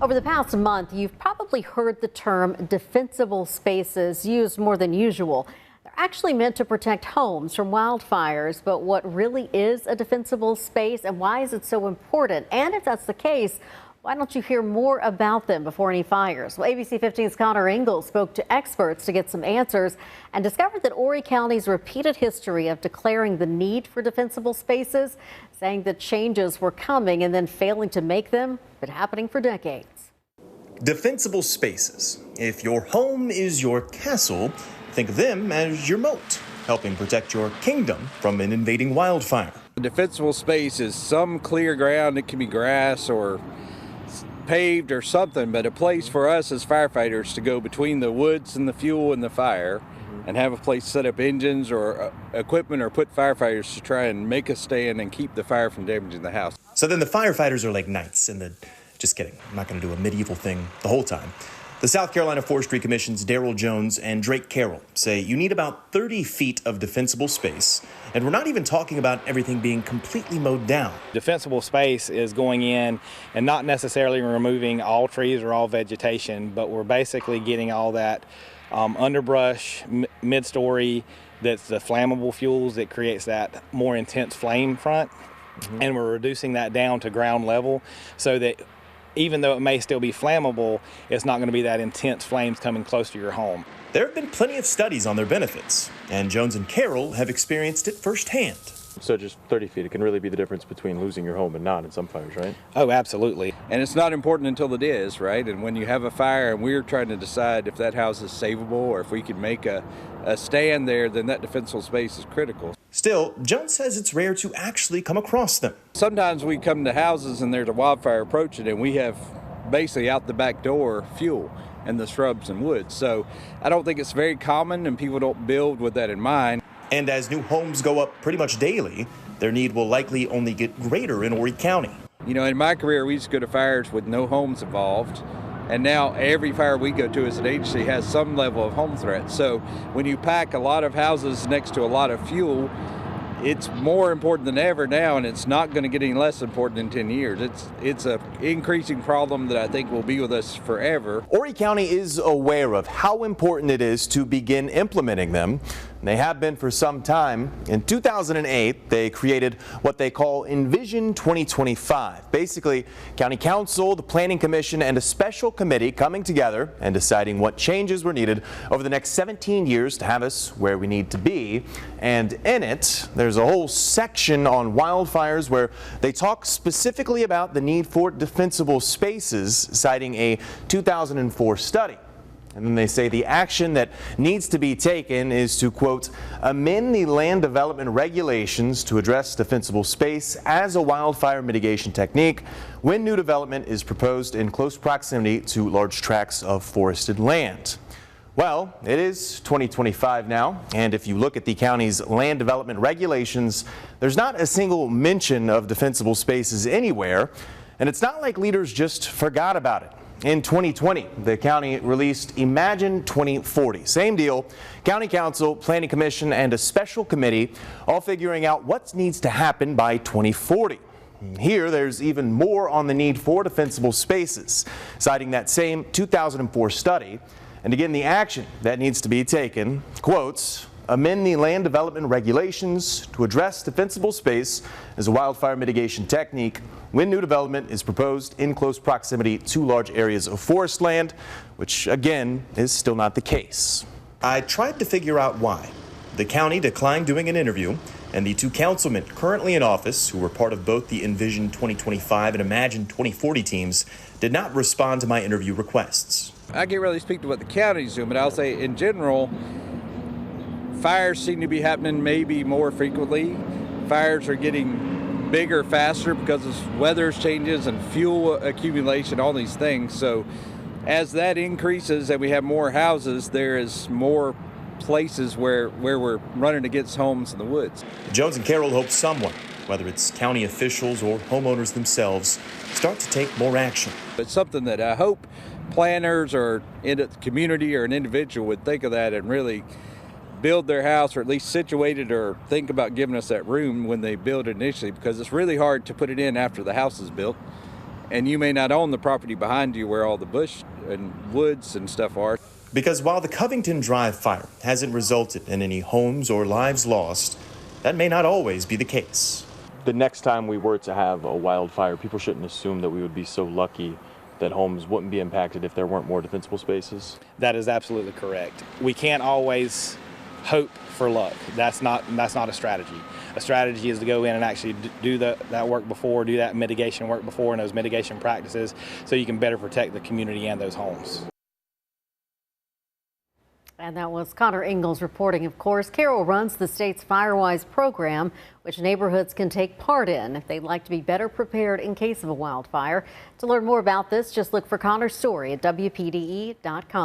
Over the past month, you've probably heard the term defensible spaces used more than usual. They're actually meant to protect homes from wildfires, but what really is a defensible space and why is it so important? And if that's the case, why don't you hear more about them before any fires? Well, ABC 15's Connor Ingalls spoke to experts to get some answers and discovered that Horry County's repeated history of declaring the need for defensible spaces, saying that changes were coming and then failing to make them, been happening for decades. Defensible spaces. If your home is your castle, think of them as your moat, helping protect your kingdom from an invading wildfire. A defensible space is some clear ground. It can be grass or paved or something, but a place for us as firefighters to go between the woods and the fuel and the fire and have a place to set up engines or equipment or put firefighters to try and make a stand and keep the fire from damaging the house. So then the firefighters are like knights in the, just kidding, I'm not going to do a medieval thing the whole time. The South Carolina Forestry Commission's Darrell Jones and Drake Carroll say you need about 30 feet of defensible space, and we're not even talking about everything being completely mowed down. Defensible space is going in and not necessarily removing all trees or all vegetation, but we're basically getting all that underbrush, mid-story, that's the flammable fuels that creates that more intense flame front, and we're reducing that down to ground level so that even though it may still be flammable, it's not going to be that intense flames coming close to your home. There have been plenty of studies on their benefits, and Jones and Carroll have experienced it firsthand. So just 30 feet, it can really be the difference between losing your home and not in some fires, right? Oh, absolutely. And it's not important until it is, right? And when you have a fire and we're trying to decide if that house is savable or if we can make a stand there, then that defensible space is critical. Still, Jones says it's rare to actually come across them. Sometimes we come to houses and there's a wildfire approaching and we have basically out the back door fuel and the shrubs and woods. So I don't think it's very common and people don't build with that in mind. And as new homes go up pretty much daily, their need will likely only get greater in Horry County. You know, in my career, we used to go to fires with no homes involved. And now every fire we go to as an agency has some level of home threat. So when you pack a lot of houses next to a lot of fuel, it's more important than ever now, and it's not going to get any less important in 10 years. It's an increasing problem that I think will be with us forever. Horry County is aware of how important it is to begin implementing them. They have been for some time. In 2008, they created what they call Envision 2025. Basically, County Council, the Planning Commission, and a special committee coming together and deciding what changes were needed over the next 17 years to have us where we need to be. And in it, there's a whole section on wildfires where they talk specifically about the need for defensible spaces, citing a 2004 study. And then they say the action that needs to be taken is to, quote, amend the land development regulations to address defensible space as a wildfire mitigation technique when new development is proposed in close proximity to large tracts of forested land. Well, it is 2025 now, and if you look at the county's land development regulations, there's not a single mention of defensible spaces anywhere, and it's not like leaders just forgot about it. In 2020, the county released Imagine 2040. Same deal, County Council, Planning Commission, and a special committee all figuring out what needs to happen by 2040. Here, there's even more on the need for defensible spaces, citing that same 2004 study. And again, the action that needs to be taken, quotes, amend the land development regulations to address defensible space as a wildfire mitigation technique when new development is proposed in close proximity to large areas of forest land, which again is still not the case. I tried to figure out why. The county declined doing an interview, and the two councilmen currently in office, who were part of both the Envision 2025 and Imagine 2040 teams, did not respond to my interview requests. I can't really speak to what the county's doing, but I'll say in general, fires seem to be happening maybe more frequently. Fires are getting bigger faster because of weather changes and fuel accumulation, all these things. So as that increases and we have more houses, there is more places where we're running against homes in the woods. Jones and Carroll hope someone, whether it's county officials or homeowners themselves, start to take more action. It's something that I hope planners or in the community or an individual would think of that and really build their house, or at least situate it, or think about giving us that room when they build it initially, because it's really hard to put it in after the house is built. and you may not own the property behind you where all the bush and woods and stuff are. Because while the Covington Drive fire hasn't resulted in any homes or lives lost, that may not always be the case. The next time we were to have a wildfire, people shouldn't assume that we would be so lucky that homes wouldn't be impacted if there weren't more defensible spaces. That is absolutely correct. We can't always hope for luck. That's not a strategy. A strategy is to go in and actually do that work before, do that mitigation work before, and those mitigation practices, so you can better protect the community and those homes. And that was Connor Ingalls reporting. Of course, Carroll runs the state's FireWise program, which neighborhoods can take part in if they'd like to be better prepared in case of a wildfire. To learn more about this, just look for Connor's story at WPDE.com.